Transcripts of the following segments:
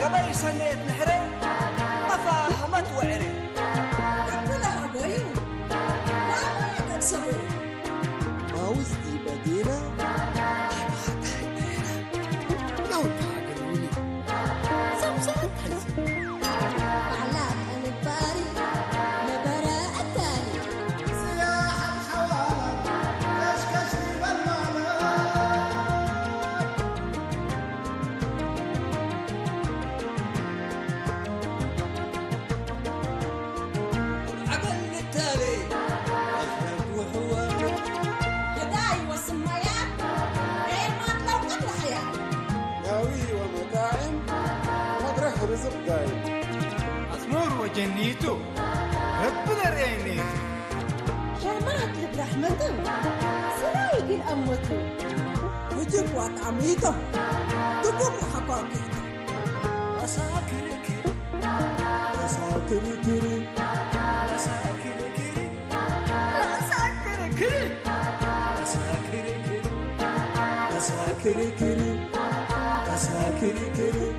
قبل سنة نحري ما فاهمت وعري كلها أبوين لا تكسبوا ما وزدي بدينا لو تعقلوني سمسم على الباري نبراء الثاني سياح الحواري كشكشني بالمعنى عقل التالي أفرق وحوار هداي والسمايات غير ما طلعوا قبل حياة ناوي ومطاعم مطرح رزق دايم أسمور وجنيتو ربنا ريني جماعة برحمته سرايق الأموته وجب وطعميته تقوم حقاقيته مساكر كري مساكر كريم مساكر كري مساكر كري مساكر كري مساكر كريم مساكر كريم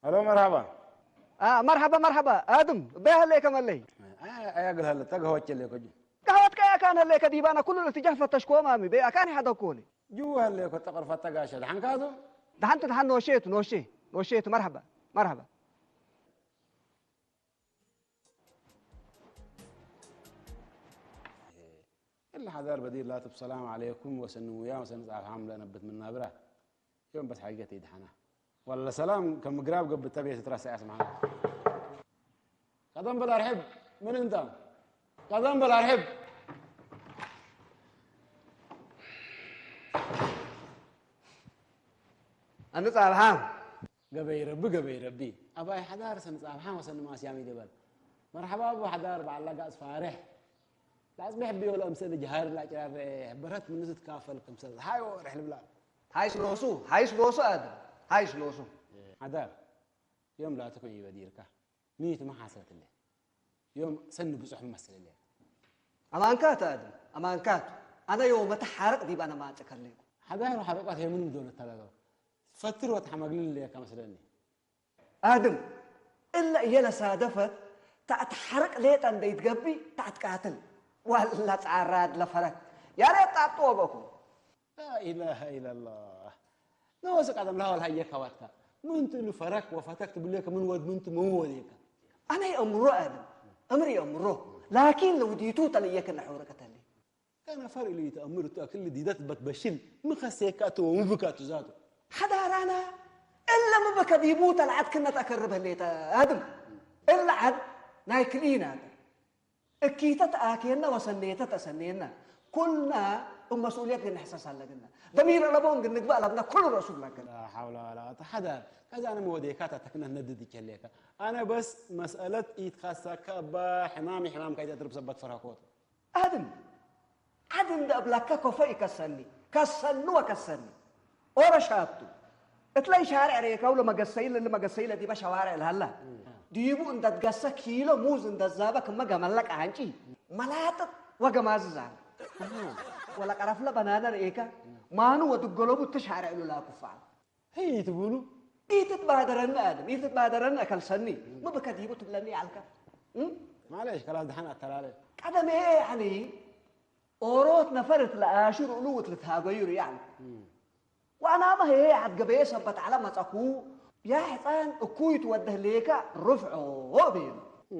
الو مرحبا مرحبا مرحبا ادم بيه اللي كمان لي اقل هلا تقهوى اللي كجو قهوتك يا كان اللي كديبانا كل الاتجاه فتشكو مامي بيه كان حدا كوني جو هلا كنت تقر فتقاشد حنكادو دحنت دحن نوشيت مرحبا مرحبا الا حذار بديل لا السلام عليكم وسنو يا وسنصعب حمله نبت من نابره يوم بس حقيقتي دحنا ولا سلام كم قراب قبل تبي تترسع اسمعنا قدم بلا رحب من انت قدم بلا رحب انا صاحب حام قبي ربي اباي حدار سنصعب حام وسن ما سيامي دبل مرحبا ابو حدار بعلق فارح لازم يحبي ولا امثل جهار لا جار برت من نزت كافل كمثل هاي ورح البلاد هاي سلوسو ادم هاي سلوسو حدار يوم لا تكون يبديرك نيت ما حصلت له يوم سن بصح ممثل له امانكات ادم امانكات انا يوم تحرق دي انا ما اتكلم حدار وحرقات هي من دون الثلاثه فتر وتحمقل لي كمثلني ادم الا يلا صادفت تحرق ليت عند يتقبي تقاتل ولا تعرض لفرق يا ريت تعطوبكم لا اله الا الله نوسق ادم لا ولا هي كواتك من تلو فرق وفتكت بليك من ود من تموليك انا امرو ادم امري امرو لكن لو ديتو تليك الحورك تلي كان فرق لي تامر تاكل ديدات بتبشل مخسيكات ومبكات ذاته حدا رانا الا ما بك ديبوت العد كنا تقربها ليت ادم الا عد نايكلين هذا اكيتت اكينا وسنيتت سنينا كلنا مسؤوليات نحسس على قلنا ضمير لبون قلنا نقبل لنا كل رسول الله لا حول ولا قوة حدا كذا أنا موديكات تكنا ندد كليك أنا بس مسألة إيد خاصة كأبا حمام كيدا تضرب سبت فرهكوت عدم ده بلاك كوفي كسرني وكسرني ورا شابتو تلاقي شارع ريكا ولا مقسيلة دي بشوارع الهلا ديبو انت تقسى كيلو موز انت الزابك ما قملك عنشي ملاتك وقماز زال ولا قرف لا بنانا ريكا مانو ودقلوبو تشارع لا كفال هي تقولوا تتبادرن آدم تتبادرن أكل سني ما بك ديبو تبلني علىك معليش خلاص دحين التلالي قدم ايه يعني اوروت نفرت لاشور علوت لتهاغير يعني وانا ما هي عاد قبيس بت على مصكو يا حيطان اكوي توده ليك رفعه هو بين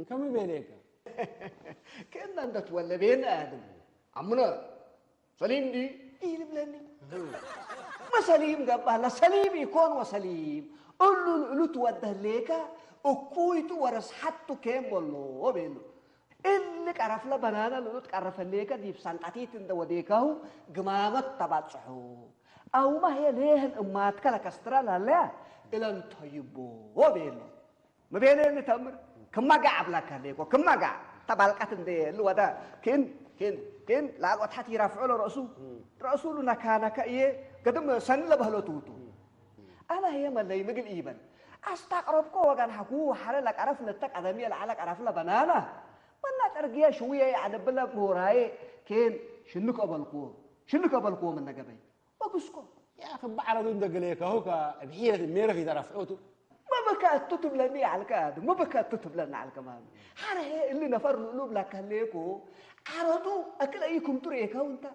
كم بينك كنا انت تولى بين ادم عمنا سليم دي ايه بلني ما سليم قبل سليم يكون وسليم قول له توده ليك اكوي ورس حتى كم والله هو بين اللي عرف له بنانا لو تعرف ليك دي بسنتاتي تندوديكه قمامك تبعت صحو أو ما هي ليه الأمات كلا كسترا لا إلى طيبو وبينه ما بين اللي تمر كم ما قاعد لك عليك وكم ما قاعد تبع القتل ده اللي وده كن لا وتحتي رافع له رأسه نكانا كأيه قدم سن لبهلو توتو أنا هي ما اللي مقل إيبن أستقربكو وكان حكوه حال لك عرف لتك أدمي لعلك عرف له بنانا ما ترجع شوية على بلا موراي كين شنو قبلكو من نجبي وقسكو يا أخي بعرض عندك ليك هو كبحيرة الميرة في طرف أوتو ما بكات تطب لني على الكاد ما بكات تطب لنا على الكمان حنا هي اللي نفر قلوب لك ليكو عرضوا أكل أيكم تريك وأنت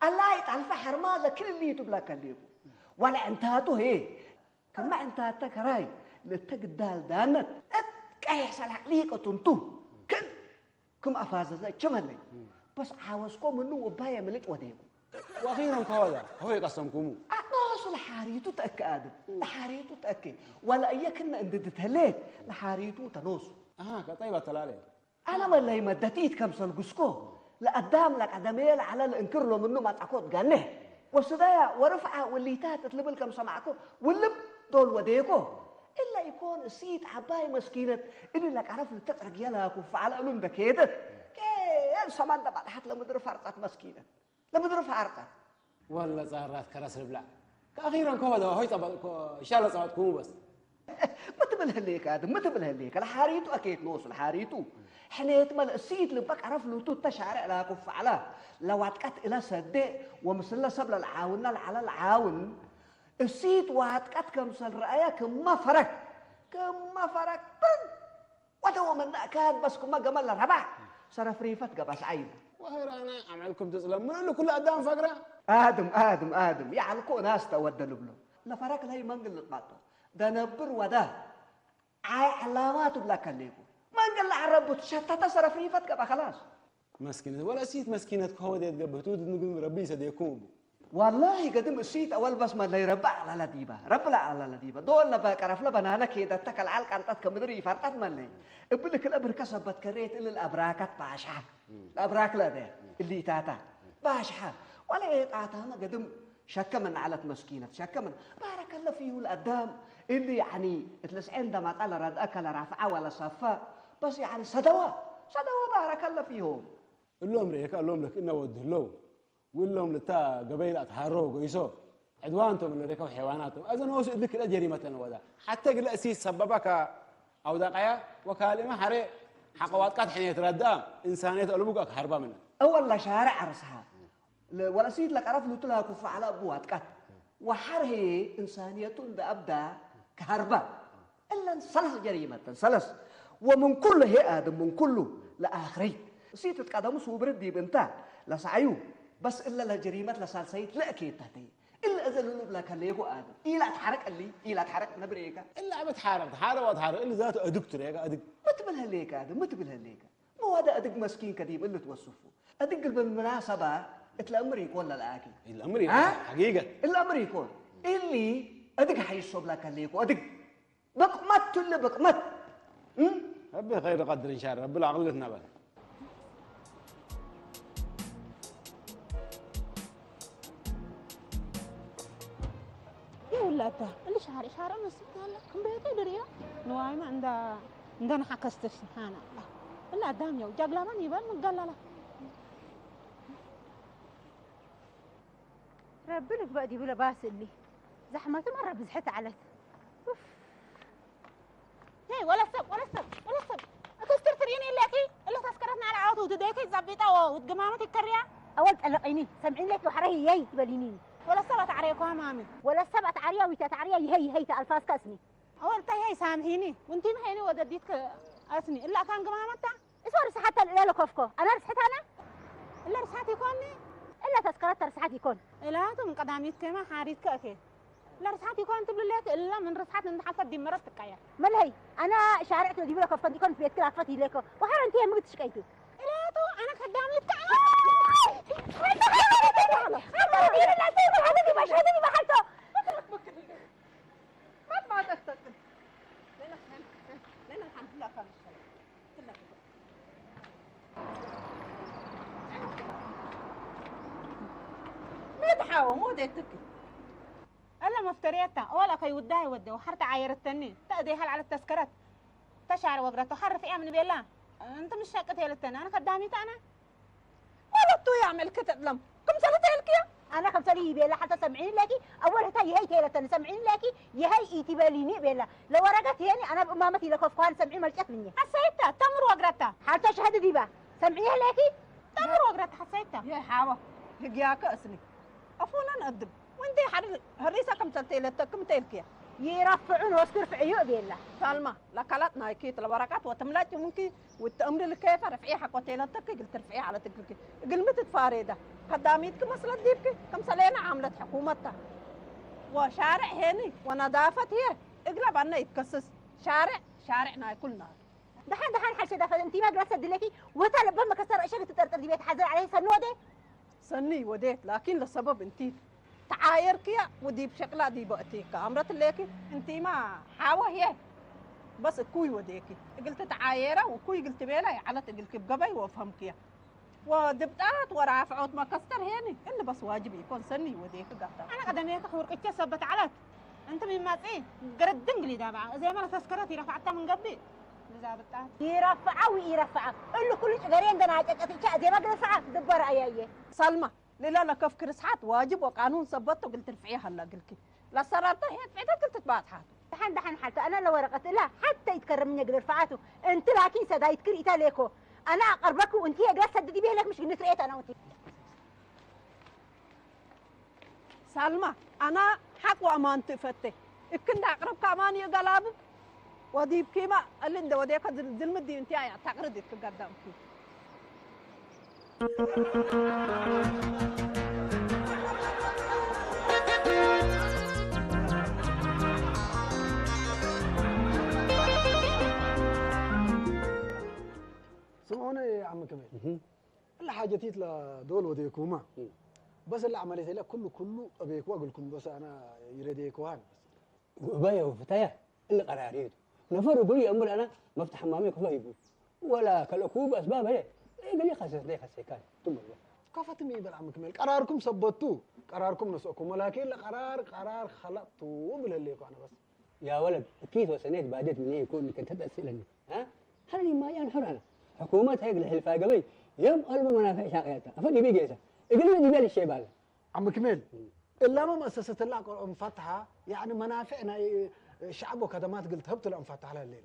الله يتعرف حرما لكل اللي يطب لك ليكو ولا أنتاتو هي كما أنتاتك راي لتقدال دانت أتكايح سالك ليك وتنتو كم أفاز زي كمالي بس عاوزكم منو وبايا ملك وديكو وأخيرا كهذا هو يقسمكم ناس الحاريتو تأكد الحاريتو تأكد ولا أيكن أن تتهلك الحاريتو تنوس طيب التلالي أنا ما اللي مدتيت كم سلقسكو لقدام لك عدميل على الانكر له منه ما تعقد قانه والصدايا ورفعه واللي تطلب لكم سمعكم واللب دول وديكو إلا يكون السيد عباي مسكينة إني لك عرف لتترك يلاك وفعل ألوم بكيدة كيل سمان دبعت حتى لما درف عرقات مسكينة لما درف عرقات والله صارت كرس ربلع كأخيرا كهذا هاي طب إن شاء الله صارتكم بس ما تبله ليك هذا ما تبله ليك الحاريتو أكيد نوصل الحاريتو حنيت مال السيد اللي بك عرف له تشعر لا كف على لو عتقت إلى صدق ومثل سبل العاون على العاون السيد وعتقت كمثل رأيك ما فرق وتو من كان بس كم جمال الربع صار فريفت قبس عيب وهي أنا أعملكم تسلم من كل أدام فقرة آدم يعلقوا ناس تودلوا بلو لا فرق لا يمنقل لطماطو ده نبر وده علامات بلاك الليكو منقل العرب تشتت صار فريفت قبا خلاص مسكينة ولا سيت مسكينة كهودة يتقبهتوا نقول ربي سديكم والله قدم السيت أول بس ما لا يربع على لديبة ربلا على لديبة دول لبا كرف لبا أنا كده تكل على القنطات كمدري فرطت ملي ابلك الأبر كسبت كريت إلا الأبراكات باشا الأبراك لا ده اللي تاتا باشا ولا يتعاتا ما قدم شك من على مسكينة شك من بارك الله فيه الأدام اللي يعني تلس عندما قال رد أكل رافعة ولا صفاء بس يعني صدوا بارك الله فيهم اللوم ريك اللوم لك إنه وده لو واللوم لتا قبيلة تحروا قيسو عدوانتم اللي ركوا حيواناتهم أذن هو لك الجريمة وذا حتى قل أسيس سببك أو دقيا وكالمة حري حقوات قد حين يتردى إنسانية ألوبك حربا منه أول شارع عرسها ولا سيد لك عرف له تلا كف على أبوات قد وحره إنسانية بأبدا كهربا إلا سلس جريمة سلس ومن كل هي آدم من كله لآخرين سيد تقدم صوبردي بنتا لسعيو بس إلا لجريمة لسالسيد لا أكيد تهتي إلا إذا لولو بلا كان ليكو آدم إلا تحرك نبريكا إلا بتحارب وتحارب إلا ذاته أدكتور يا أدك ما تبلها ليك آدم ما تبلها ليك مو هذا أدك مسكين كديب إلا توصفه أدك بالمناسبة الأمر يكون للآكي الأمر حقيقة الأمر يكون اللي أدك حيصوب لك ليكو أدك بقمت اللي بقمت ربي خير قدر إن شاء الله ربي العقل نبل إلا أنت اللي شهر نصبت هلا كم بيتي دريا نواي ما عندنا حكست سبحان الله إلا دام يو جاقلا من يبان مقللة ربك بقى دي بلا باس اللي زحمة مرة بزحت على هي ولا سب أكستر تريني اللي تذكرتنا على عوض وتديكي تزبيطة وتقمامة الكريا أول تقلقيني سمعين لك وحرهي ياي تبلينين ولا سبت عريكوها مامي ولا سبت عريا ويتات عريا هي تألفاز كاسني أول هي سامحيني وانتي محيني ودديتك أسني إلا كان قمامتها إسوا رسحتها الإلالة كوفكو أنا رسحتها أنا إلا رسحتي كوني إلا تذكرت رسحتي كون إلا من قداميت كما حاريت كأكي لا رسحتي كون تبلي لك إلا من رسحت من حفظ دي مرتك يا مال هي أنا شارعت ودي بلا كوفكو دي كون في يتكل عفتي لك وحار انتي ما قلتش كيتو إلا تو أنا خداميت كأي ما تستقل لنا الحمد لله كان كلها مدحة مو ديتك ألا مفتريتها ولا كي وداي وده وحرت عاير التنين تأدي هل على التذكرات تشعر وقرأت وحرف إيه من بالله أنت مش شاكتها للتنين أنا خداميت أنا ولا تو يعمل كتب لم كم سنة تلك أنا 5 سنين يبيلا حتى 70 لكي أول حتى يهي تيلة 70 لكي يهي إتباليني بيلا لو ورقت يعني أنا بأمامتي لكوف كان 70 ملجت مني حسيتها تمر وقرتها حتى شهادة دي بقى 70 لكي تمر وقرتها حسيتها يا حاوة هجياك أسني أفونا نقدم وانتي هريسة كم سنتين كم تلكيا يرفعون واسكر عيوب بيلا سلمى لكلتنا هيك الورقات وتملات ممكن والتأمر اللي كيف رفعي حق وتيلتك قلت رفعي على تكلك قلمت تفاريده خداميتك مسألة ديبك كم سنة عملت حكومتها وشارع هني ونظافة هي اقلب عنا يتكسس شارعنا كلنا دحين حل شدافة انتي ما قلت لكي وطلب بما كسر اشياء تترتر دي بيت حذر عليه سني وديت لكن لسبب انتي تعاير كيا ودي بشكلها دي بقتيك عمرت ليكي انتي ما حاوة هي بس كوي وديكي قلت تعايرة وكوي قلت بيلا على قلت بقبي وافهم كيا ودبتات ورافعوت ما كستر هيني اللي بس واجب يكون سني وديك قاعدة انا قدميك خورك اتسبت عليك انت من ماتين قرد دنقلي دابا زي ما تذكرتي رفعتها من قبل اذا بتاعت يرفعوا اللي كل غيرين ده ناجك زي ما قلت دبر اياي سلمى لا كف كرسحات واجب وقانون ثبته قلت رفعيها هلا قلت لا سررتها هي رفعتها قلت تبعت حاته دحين حتى انا لو ورقت لا حتى يتكرم مني قدر رفعاته انت لكن سدا يتكر ايتاليكو انا اقربك وانت يا سددي بيه لك مش قلت رأيت انا وانت سلمى انا حق وامان تفتي كنت اقربك امان يا قلاب وديب كيما اللي انت وديك الظلم دي انت يا تقردك قدامك سمعونا يا عم كمال اللي حاجتيت لدول وديكوما بس اللي عملت لك كله ابيكوا اقول لكم بس انا يريديكوان وبايا وفتايا اللي قراريته نفر يقول لي امر انا مفتح حمامي كله يبو ولا كلكوب اسباب هي قال لي خسر لي خسيكان ثم كفتمي بالعم كمال قراركم ثبتوا قراركم نسوكم ولكن قرار خلطوا بالليكو انا بس يا ولد كيف وسنيت بعدت من يكون كنت تسالني ها خلي ما ينحر انا حكومه هيك الحلفاء قبل يوم قلب منافع شاقيتها افدي بيجيسه يقول لي الشيء بالله عم كمال الا ما مؤسسه الله مفتحه يعني منافعنا شعب وخدمات قلت هبت الانفتح على الليل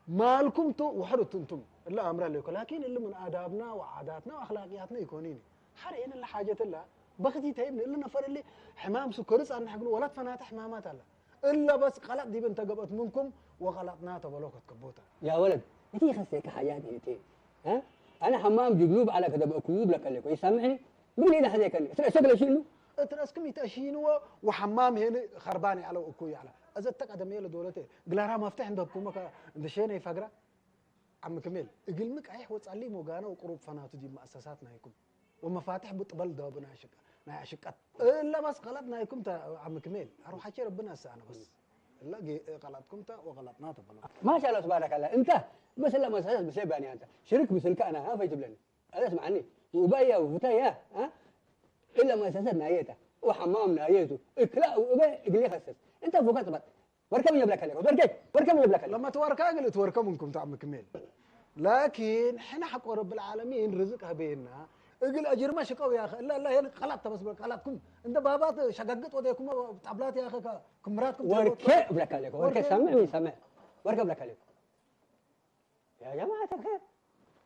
مالكم تو وحرتوا انتم الا امر لكم لكن اللي من آدابنا وعاداتنا واخلاقياتنا يكونين حرين اللي حاجه الله بختي تايبنا الا نفر اللي حمام سكرس ان حقول ولد فناتح حمامات الله الا بس غلط دي بنت قبت منكم وغلطنا تبلوك تكبوتا يا ولد انتي خسيك حاجات انتي ها انا حمام جلوب على كذا كوب لك اللي يسمعني مين اللي هذيك اللي شغله شنو تراسكم يتاشينوا وحمام هنا خرباني على اكوي على اذا تقدم يلا دولته قلارا مفتاح عند حكومه عند شيني فقره عم كمل اقلمك ايح وصلي موغانا وقروب فناتو دي مؤسساتنا هيكم ومفاتيح بطبل دابنا عشقات الا بس غلطنا هيكم عم كمل اروح احكي ربنا هسه انا بس لا غلطكم وغلطنا تبلو ما شاء الله تبارك الله انت بس لا مسألة بسيباني انت شرك بسلك انا ها فيجيب لنا هذا اسمعني وبايا وفتايا ها الا مؤسسات نايته وحمام نايته اكلا وبايا اقلي خسس انت انت فوقت بط وركب يجيب لك وركب يجيب لك لما توركا قلت وركا منكم تعم كميل لكن حنا حق رب العالمين رزقها بيننا اقل اجر ما شقوا يا اخي لا يعني قلبت بس قلبكم انت بابات شققت وديكم طبلات يا اخي كمراتكم وركب لك عليك وركب سامع وركب لك عليك يا جماعه الخير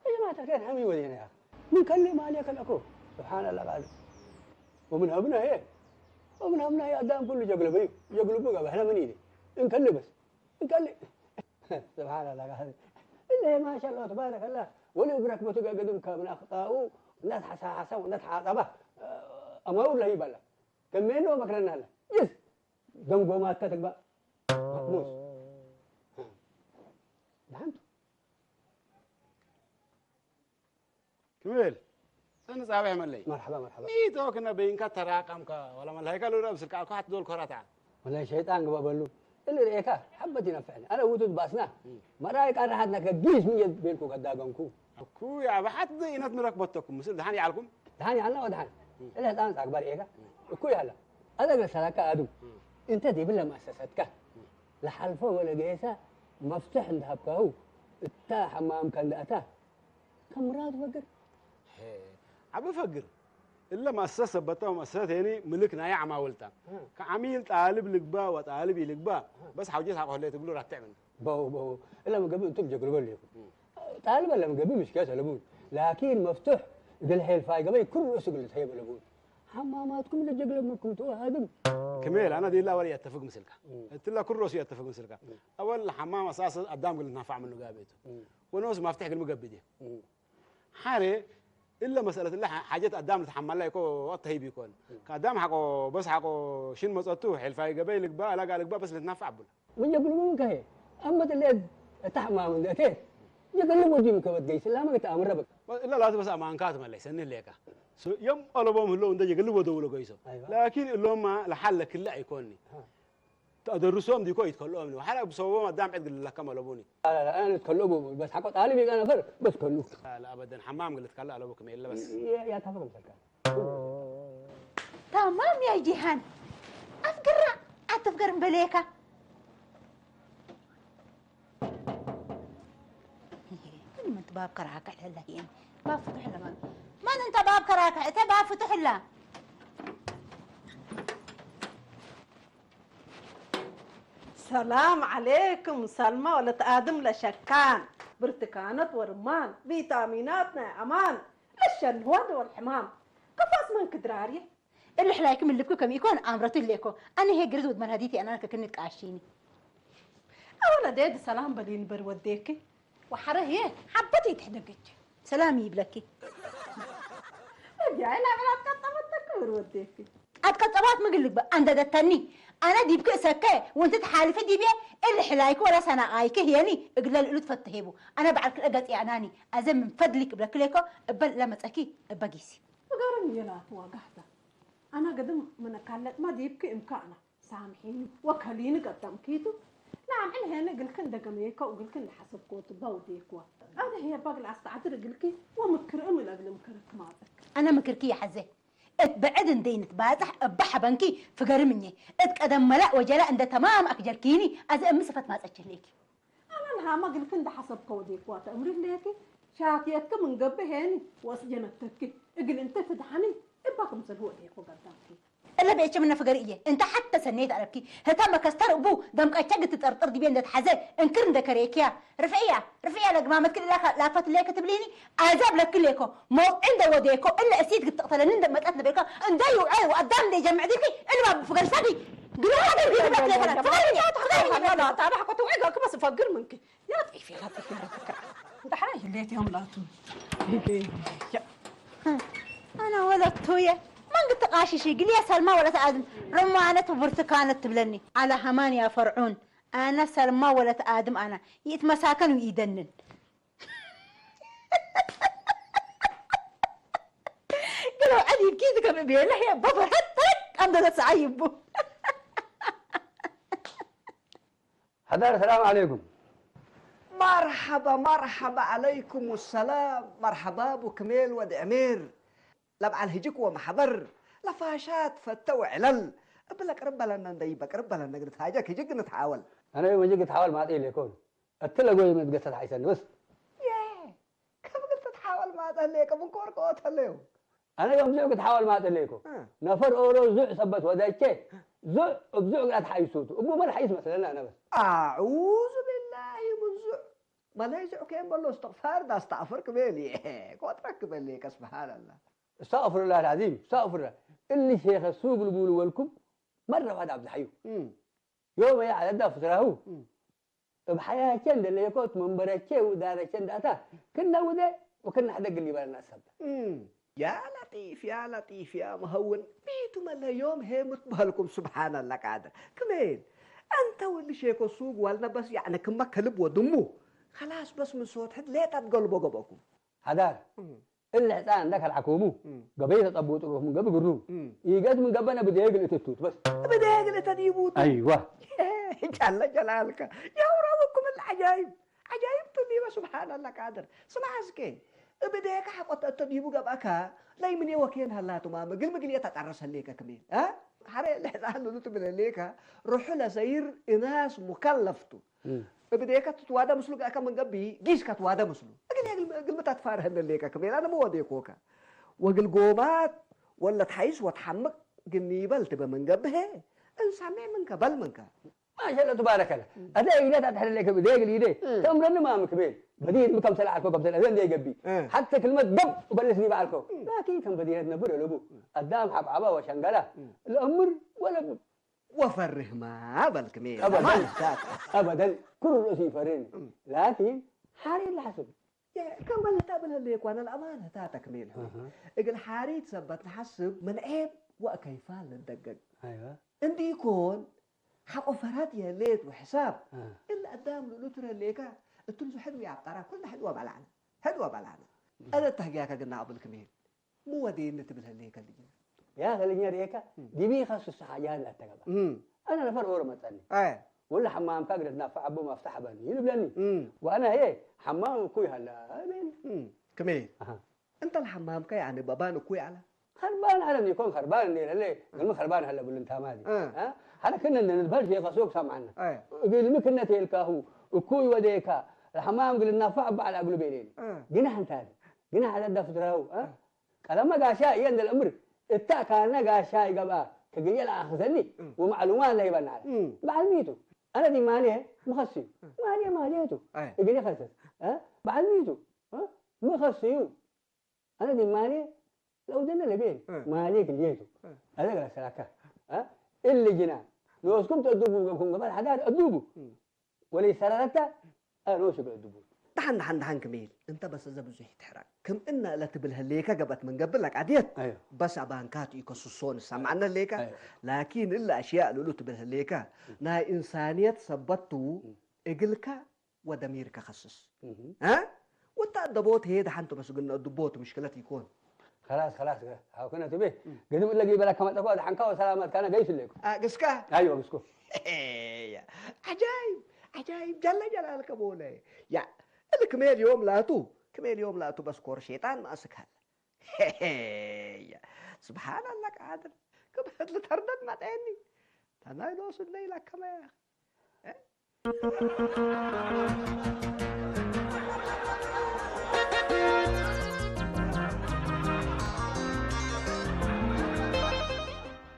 يا جماعه الخير همي ودينا يا اخي من كلم عليك الاكو سبحان الله العظيم ومن ابنا هي ومن ابنا هي ادام كله يقلبوا احنا من ايدي نكلم بس نكلم سبحان الله العظيم إلا ما شاء الله تبارك الله ولو بركبته قدمك من أخطاءه الناس حسا والناس حاطبة أما أقول له يبلا كمينه مكرنا له يس دم قومات كتب موس نعم كميل أنا صاحبي ملي مرحبا نيتو كنا بينك تراكمك ولا ملهيك لو رأس الكعكة حتى دول كراتها ولا شيطان قبلوا اللي رأيك حبتي نفعني أنا ودود باسنا ما رأيك أنا حدنا كجيش من يد بينكم قدامكم كو يا بحد إنت مركبتكم مثل دهاني عليكم دهاني على ودهاني إلا دهان أكبر إيكا كوي هلا هذا قصدك أدو أنت دي بلا مؤسستك لحلفه ولا جيسة مفتوح ذهب كهو التا حمام كان دأته كم مراد فقر عم بفكر إلا مؤسسة بتاع مؤسسات يعني ملكنا يا عماولتها كعميل طالب لقبا وطالب يلقبا بس حوجيت حقه اللي تقولوا راح تعمل بو إلا من قبل أنتم جقلوا لي طالب إلا من قبل مش كاس لبون لكن مفتوح قال حيل فاي قبل كل رؤوس قلت هي لبون حماماتكم اللي جقلوا منكم تو هذا كميل أنا دي لا ولي أتفق مثلك قلت له كل رؤوس يتفق مثلك أول حمام أساسا قدام قلت نافع منه قابيته ونوز ما افتح المقبدي حاري إلا مسألة اللي حاجات قدام تحمل لك وطهي بيكون قدام حقه بس حقه شين مصطوح الفاي قبيلك بقى لا قالك بقى بس لتنفع بل من يقولوا منك هي أما اللي تحمى من ذاته يقولوا مودي مكبت جيس لا ما تأمر بك إلا لا بس أمان كاتم اللي سن اللي كا يوم ألبوم اللي عنده يقولوا بدو جيسو لكن اللي ما لحل كله يكونني تدرسهم دي كويس كلهم وحلا بسووا قدام عند الله كم لبوني لا أنا أتكلموا بس حقه طالبي أنا فرق بس كلو لا أبدا حمام قلت كلا على بكم إلا بس يا تفهم مسكان تمام يا جيهان أفقر أتفقر بليكا من أنت باب كراكة هلا يعني باب فتح له ما أنت باب كراكة أنت باب فتح له سلام عليكم سلمى ولد آدم لشكان برتكانات ورمان فيتاميناتنا أمان للشنهود والحمام قفاص من كدرارية اللي حلايكم اللي بكم يكون أمرتي ليكو أنا هي قرزود من هديتي أنا كنت عاشيني أولا ديد سلام بلين بروديكي وحرة هي حبتي تحدقك سلامي يبلكي رجعي لا بلا تقطبتك بروديكي أتقطبات ما قلك بقى أنت دتني أنا ديبك سكة وأنت تحالفة ديبيا اللي حلايك ولا سنة آيك هيني إقلال الألود فتهيبو أنا بعد كل أجت إعلاني أزم من فضلك بلكليكو بل لما تأكي بقيسي وقارن يلا توقعت أنا قدم من كالت ما ديبك إمكانه سامحيني وكليني قدام كيتو نعم أنا هنا قلت كن دقميكا وقلت كن حسب كوت باوديكوا هذا هي باقي الأستعدر قلكي ومكر أمي الأقل مكرك ماتك أنا مكركي يا حزة اتبعدن دين تبازح ابح بنكي فقر مني اتقدم ملا وجلاء انت تمام اكجركيني از ام صفت ما تشليكي انا لها ما قلت انت حسب كوديك وات امر ليكي شاكيتك من قبه هاني واسجنتك اقل انت تدحني اباكم سلوه هيك وقدامك الا بيتش من فقريه انت حتى سنيت علبكي هتا ما كستر ابو دم قاچق تطرطر دي بين حزه انكر دكريكيا رفيع لقمامت كل لا فات ليك تبليني عذاب لك ليكو مو عند وديكو الا اسيد تقتل نند ما تقتل بيكو اندايو عي وقدام دي جمع ديكي الا ما فقر سبي قولوا هذا اللي بقى لك لا لا تعال حكوا توعدك بس فقر منك يا ضيفي يا فكره انت حراج ليتهم لا انا ولدتويا ما قلت قاشي شي قل يا سلمى ولا آدم رمانة وبرتكانة تبلني على همان يا فرعون أنا سلمى ولا آدم أنا يتمساكن ويدنن قالوا عدي بكيدك بيبيله يا بابا هتك عندنا تعيبه حضار السلام عليكم مرحبا عليكم السلام مرحبا ابو كميل ود امير لبع الهجك ومحضر لفاشات فتو علل أبلك رب لنا نديبك رب لنا قلت حاجة يجيك نتحاول انا يوم اجي اتحاول مع ايه يكون اتلقوا يوم تقصد حيسن بس ياه كم قلت تحاول ما تهليك من كورك وتهليو انا يوم زعق اتحاول مع تليكو نفر اورو زع سبت ودايتشي زع بزع قاعد حيسوتو ابو ما حيس مثلا انا بس أعوذ بالله من زع ما لا يزع كيم بالله استغفار ده استغفرك بيلي كوترك بيلي سبحان الله استغفر الله العظيم استغفر الله اللي شيخ السوق البول والكم مره واحد عبد الحيو يوم يا على ده فتراهو بحياه كند اللي يكوت من بركه ودار كند اتا كنا وده وكنا حدا قال لي بالنا سبت يا لطيف يا لطيف يا مهون بيتو ملا يوم هيمت بالكم سبحان الله قادر كمان انت واللي شيخ السوق والنا بس يعني كم كلب ودمو خلاص بس من صوت حد ليه تتقلبوا قبكم هذا اللي حتى دخل حكومه قبيله طبوتو من قبل قرنو يقعد من قبل انا بدي اقل التوت بس بدي اقل تديبوت ايوه جل جلالك يا ربكم العجائب عجائب تني سبحان الله قادر سمع اسكي بدي حقت تديبو قبك لا من يوكين هلا تمام قل مقل يتعرس هليك كمان ها حري اللي حصل من هليك روح له سير اناس مكلفته بديك تتوادا مسلوك أكم من قبي جيش كتوادا مسلوك قل متى تفارهن الليك كمين أنا مو وديكوكا وقل قومات ولا تحيس وتحمق قنيبل تبى من قبه انسامي منك بل منك ما شاء الله تبارك الله هذا يقدر تحل لك بديك اليدي تمرن ما مكبين بديت بكم سلعكم كم سلعة زين قبي حتى كلمة دب وبلشني بعلكم لكن كم بديت نبر لبو قدام حبعبة وشنقلة الأمر ولا وفره ما بالكمين ابدا كل رؤسي فرين لكن حاري اللي حسب كم بل تقبل الليك وانا الامانه تاعتك مين اقل حاري تثبت نحسب من عيب وكيفان للدقق ايوه انت يكون حق فرات يا ليت وحساب الا قدام لوتر الليك التلزو حلو يا عبطره كل حلوه بلعنا حلوه بلعنا انا تحقيقك قلنا قبل كمين مو ودين نتبل الليك اللي يا خليني ريكا دي بي خصص حاجات لا تقبل انا نفر اورو مثلا ولا حمام كاقدر نافع ابو ما افتح بني يلبلني وانا هي حمام كوي هلا كمين انت الحمام كاي يعني بابان كوي على خربان على يكون خربان اللي ليه قال خربان هلا بالانتامادي ها هلا كنا نبرج يقصوك سامعنا قال كنا تلكاهو وكوي وديكا الحمام قال نافع على ابو بينين جناح انت جناح على دفتراو ها كلام قاشا يند الامر التا كان قاشا قبا كجيل اخذني ومعلومات لا يبان على بعلميته انا دي مالي مخصي ماليته يقول لي خسس ها بعلميته ها مخصيو انا دي مالي لو دنا لبين ماليك ليته هذا قال سلاكه ها اللي جنا لو كنت ادوبكم قبل حداد ادوبوا ولي سررته انا وش بدوبوا دحن كميل انت بس اذا بزح تحرق كم ان لا تبلها ليكا قبت من قبلك عديت أيوه. بس ابانكات يكسسون سمعنا ليكا أيوه. لكن الا اشياء لولو تبلها ليكا نا انسانيه ثبتوا اجلك ودميرك خصص ها وانت الضبوط هي دحنتو بس قلنا الضبوط مشكلتي يكون خلاص هاو كنا تبي قدم لك يبلك كما تقول دحن كاو سلامات كان جيش لكم قسكا ايوه قسكو عجايب جل جلالك بوله يا الكميل يوم لاتو بس كور شيطان ما اسك هلا سبحان الله قادر كم تردد ما تاني تناي لوس الليله كما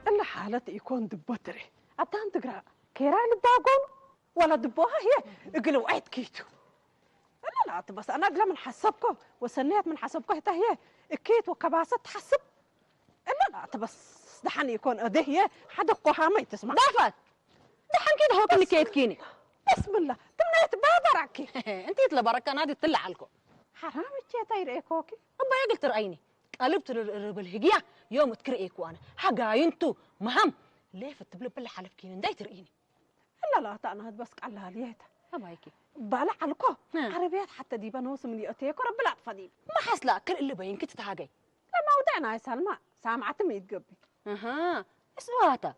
إلا حالة يكون دبوتري أدام تقرأ كيران الداقون ولا دبوها هي يقولوا عيد كيتو لا بس أنا أقل من حسبكم وسنيت من حسبكم هي كيت وكباسة تحسب لا بس دحن يكون أدهية حد قهامي تسمع دافت دحن كده هو كل كيت كيني بسم الله تمنيت بابرك انت يتلبرك انا دي طلع عليكم حرام تشيتاير ايكوكي ابا قلت رايني قلبت بالهجيه يوم تكرئيك وانا حقاينتو مهم ليه فتبلب بالله حلف كين داي ترقيني لا انا بس على هاليتها ابايكي بالا علكو عربيات حتى دي بنوس من ياتيك ورب لا تفضيب ما حسلا كل اللي باين كنت تهاجي لا موضعنا يا سلمى سامعت ميت قبي اسواتا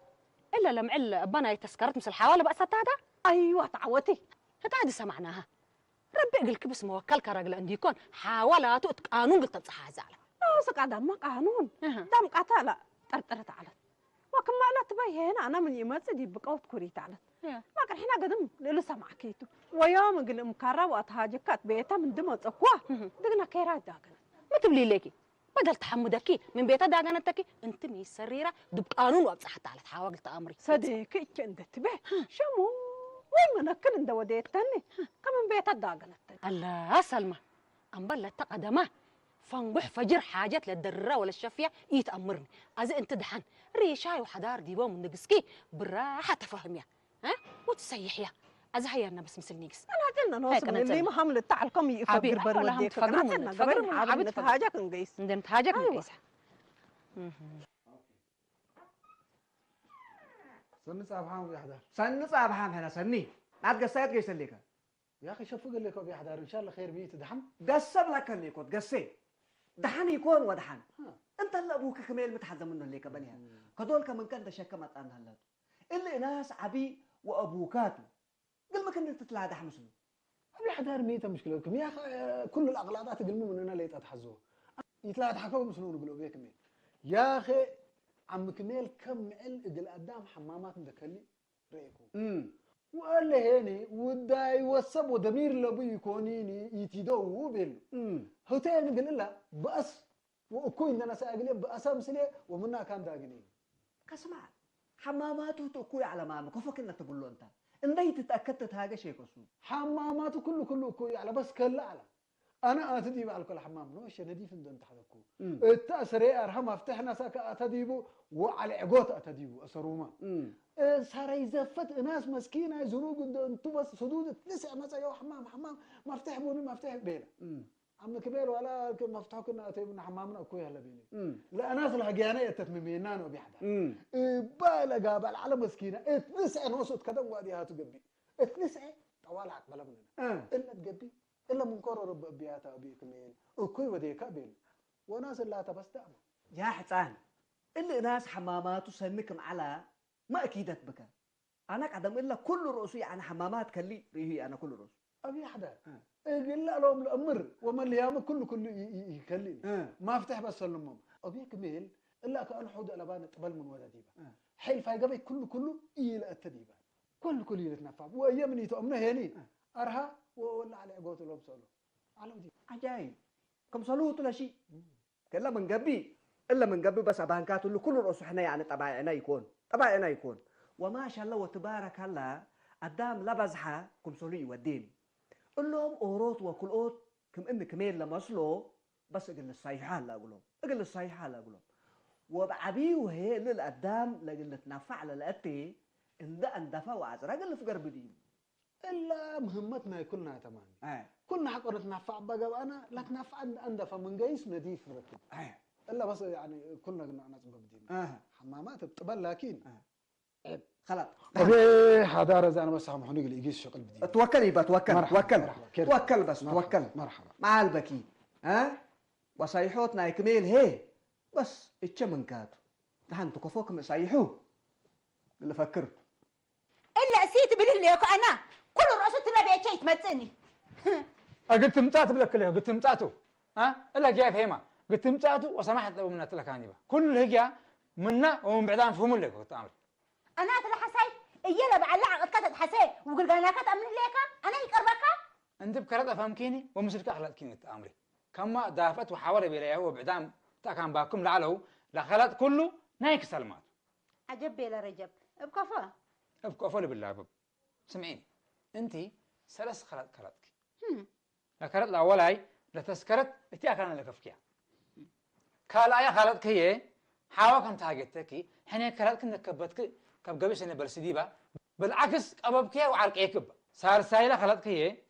الا لمعل بنا تذكرت مثل حواله بقى هذا ايوه تعوتي هذه سمعناها ربي قال كبس موكلك راجل عندي يكون حاولات قانون قلت تصحى زعل سق دم قانون دم قتل طرطرت على وكم ما لا تبي هنا أنا من يمات دي بقوت كوريت على ما كان حنا قدم لسه مع كيتو ويوم قل مكرر واتهاجكات بيتا من دم تقوى دقنا كيرات داقنا ما تبلي ليكي بدل تحمدكي من بيتا داغنتكي انت مي سريره دب قانون وابصحت على تحاول تامري صديقي انت تبه شمو وين منكل انت وديتني كم بيتا داغنت الله سلمى أمبلا تقدمه فنقح فجر حاجات للدرة ولا الشفية يتأمرني أزي أنت دحن ريشاي وحدار ديبو من نقسكي بالراحة تفهميا ها وتسيحيا أزي هيا بس مثل نيكس أنا قلنا نوصل اللي ما حمل التعلقم يفكر بروديك أنا قبل حابب نتهاجك نقيس نتهاجك نقيس سني صعب حام يا حدار سن صعب حام هنا سني ما تقصيت قيس لك يا اخي شوف قال لك يا حدار ان شاء الله خير بيت دحم قصب لك اللي كنت قصي دحن يكون ودحن انت اللي ابوك كميل متحدى منه اللي كبنيها كدول كمان كان تشكمت عنها هلا اللي ناس عبي وابوكاتو قل ما كنت تطلع دحم مسلم ابي حدار ميته مشكلتكم يا اخي كل الاغلاطات قلموا مننا اللي تتحزوها يطلع ضحكوا مسلون يقولوا بيك ميل يا اخي عم كميل كم عل قل قدام حمامات مدكلي ريكو وقال لي هني ودا يوصب ودمير لابو يكونيني يتيدو بيل هو تاني قال لا بأس وأكوين أنا سأقول بأس مسلي ومنها كان داقنين كسمع حماماته تأكوي على مامك وفك إنك تقول له أنت إن ده تتأكدت هذا شيء كسو حماماته كله أكوي على بس كلا على أنا أتديب على كل حمام نوش نديف إن أنت حدكو التأسري أرهم أفتحنا ساك أتديبه وعلى عقوت أتديبه أسروما صار يزفت ناس مسكينة زنوق أنتو بس صدود تسع مثلا يا حمام مفتاح بوني مفتاح بيلا عم كبير ولا مفتاح كنا أتيبنا حمامنا أكوي هلا بيني لا ناس الحجانية تتممينان وبيحدا بالا قابل على مسكينة تسع نوصت كذا وادي هاتو قبي تسع طوال عقبلا مننا إلا تقبي إلا منكر رب بياتا أبيك مين أكوي وديك أبين وناس اللي تبستعمل يا حسان اللي ناس حمامات سنكم على ما أكيدت بك أنا قدم إلا كل رؤوسي عن حمامات كلي هي أنا كل رؤوس أبي حدا إلا لهم الأمر وما اللي يام كل يكلين ما أفتح بس اللمم أبيك ميل إلا كأن حود ألبان قبل من ولا ديبا حيل فايقبي كله إلى التديبا كل يتنفع ويمني تؤمنه هني أرها ولا على عقوت لهم صلوا على ودي عجائب كم صلوا ولا شيء كلا من قبي إلا من قبل بس أبانكات اللي كل رؤوس إحنا يعني طبعا يكون وما شاء الله وتبارك الله قدام لبزحة كم صلوا يوديني قل لهم أوروت وكل أوت كم إن كمين لما صلوا بس أقول الصيحة لا أقولهم وبعبيه وهي للقدام لقل تنفع للأتي إن ده أندفع وعزرا قل في قرب دين إلا مهمتنا كلنا تمام كلنا حق نتنفع بقى أنا لا تنفع أندفع من قيس نضيف ركب إلا بس يعني كلنا قلنا ناس ببدين حمامات بتبل لكن خلاص أبي حضارة زي أنا بس هم حنيق اللي يجيس شغل بدين توكل يبقى توكل بس مرحبا. توكل مرحبا مع البكي وصيحوتنا يكميل هي بس اتشمن كاتو نحن تكفوكم يصيحوه اللي فكرت إلا أسيت بالله أنا كل رأسنا بيت شيء تمتني قلت متاتو بلك له قلت متاتو إلا جايب هيما قلت متاتو وسمحت له من تلك هانيبا كل هجا منا ومن بعدان فهموا لك قلت أمر أنا أتلا حسي إيلا بعلق كتت حسي وقل قلنا كت أمن ليك أنا يقربك أنت بكرت أفهمكيني ومسلك أخلت كيني أمري كما دافت وحاول بيلاقيه وبعدان تاكان باكم لعلو لخلت كله نايك سلمات عجب بلا رجب بكفى بالله بب سمعيني أنت سلس خلت كرتك لكرت الأولى لتسكرت أنت أكان لك فيها كلا يا خلت كيه حاول كم تاجتك حين كرتك إنك كبتك كبجبش إن برسديبة بالعكس أببك وعرق يكب صار سايلة خلت كيه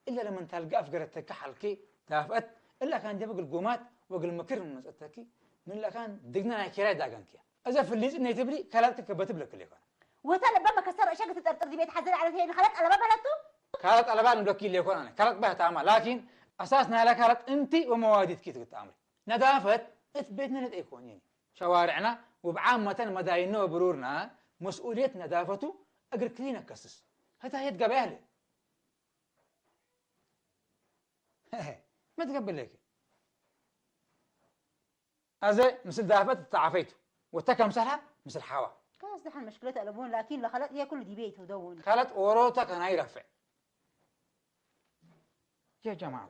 إلا لما تلقى فقرتك حلكي دافت إلا كان جابك القومات وقل مكر من مسألتك من اللي كان دقنا كيرا داقنك إذا في الليز إنه تبلي كلاتك كبتبلك اللي كان وتلا بما كسر شقة تطرطر دي بيت حزر على هين خلت على بابا لتو كانت على بال مدوكي اللي يكون أنا كانت بها تعمل لكن أساسنا لك كانت أنت ومواديد كي تتعامل ندافت بيتنا نتيكون يعني شوارعنا وبعامة مدايننا وبرورنا مسؤولية ندافته أجر كلينا كسس هذا هي تقبل أهلي ما تقبل لك أزاي مثل دافت تعافيته وتكم سهلة مثل حوا كاس دحين مشكلة ألبون لكن لا خلت هي كل دي بيت ودون خلت وروتك أنا يرفع يا جماعة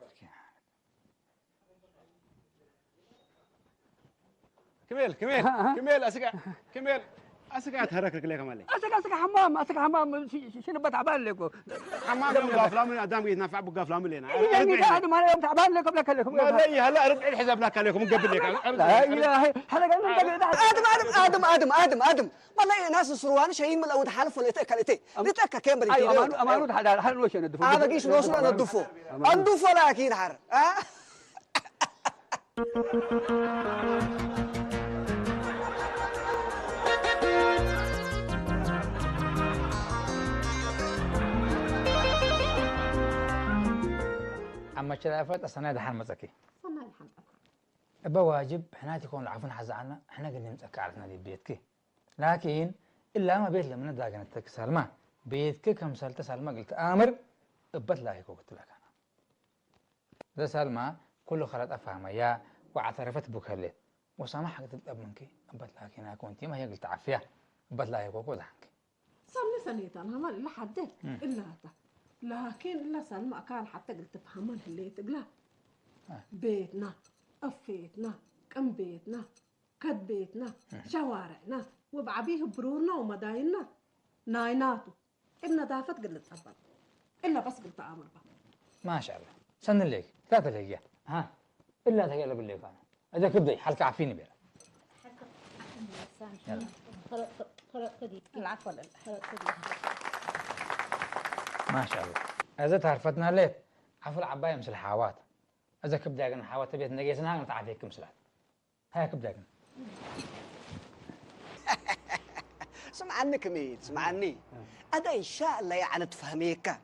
كميل أسكع تحرك لك مالي اسك حمام شنو بتعبان لكم حمام يوم قافلام من أدام يتنفع بقافلام لنا يعني قاعد ما يوم تعبان لكم لكم ما لي هلا ربع الحساب لك عليكم قبل لك لا اله ادم والله ناس سروان شيء من الاود حلف ولا تاكلتي لتاكل كم بدي ايوه امانو هذا وش ندفو هذا قيش نوصل ندفو اندفو لكن حر أما شرافات أصلا هذا حال مزكي صنع الحمد أبا واجب حنا تكون العفو حزعنا إحنا قلنا نتأكد على نادي بيتك لكن إلا ما بيت لما نداقنا نتك سلمى بيتك كم سالت سلمى قلت آمر أبت لا هيك قلت لك أنا ده سلمى كله خلت أفهم يا واعترفت بكلت وسامح قلت الأب منك أبت لكن أكون أنت ما هي قلت عافية أبت لا هيك قلت لك صار سنيت أنا ما إلا حد إلا هذا لكن إلا سلمى كان حتى قلت فهمان اللي تقلا بيتنا أفيتنا كم بيتنا كد بيتنا شوارعنا وبعبيه برورنا ومدايننا نايناتو النظافة قلت أبل إلا بس قلت أمر بها ما شاء الله سن ليك ثلاثة ليك ها إلا تقول لك اللي كان إذا كبدي حلقة عفيني بيها يلا العفو ما شاء الله إذا تعرفتنا ليه عفوا العباية مثل حاوات إذا كبدي أنا حاوات تبيت نجيسنا أنا تعافيك مثلها هاي كبدي سمعني كميت سمعني أدا إن شاء الله يعني تفهميك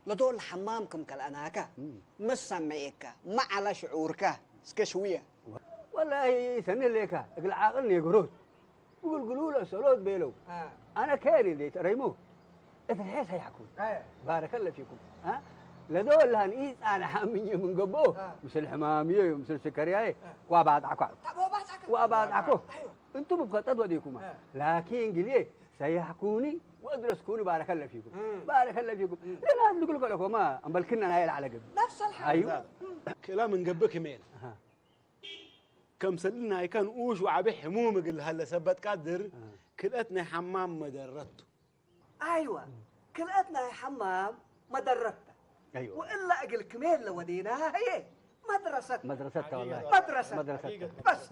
لدول حمامكم كالأناكا مسمعيك ما على شعورك سكشوية والله سنة ليك اقل عاقلني يقرود يقول قولوا له سلود بيلو انا كاري ديت ريمو الحيس هيحكون بارك الله فيكم ها لدول هنقيس انا حاميه من قبوه مش الحماميه ومش السكريايه وابعد عكو وابعد عكو انتم بخطط وديكم لكن قليه سيحكوني وادرسكوني بارك الله فيكم بارك الله فيكم لنا نقول لكم ما بل كنا نايل على قبل نفس الحال ايوه كلام من قبك مين كم سلنا كان اوش وعبي حموم قل هلا سبت قدر كلتنا حمام مدرته ايوه كلتنا حمام مدرته ايوه والا اقل كمين لو وديناها هي مدرستها والله مدرسة بس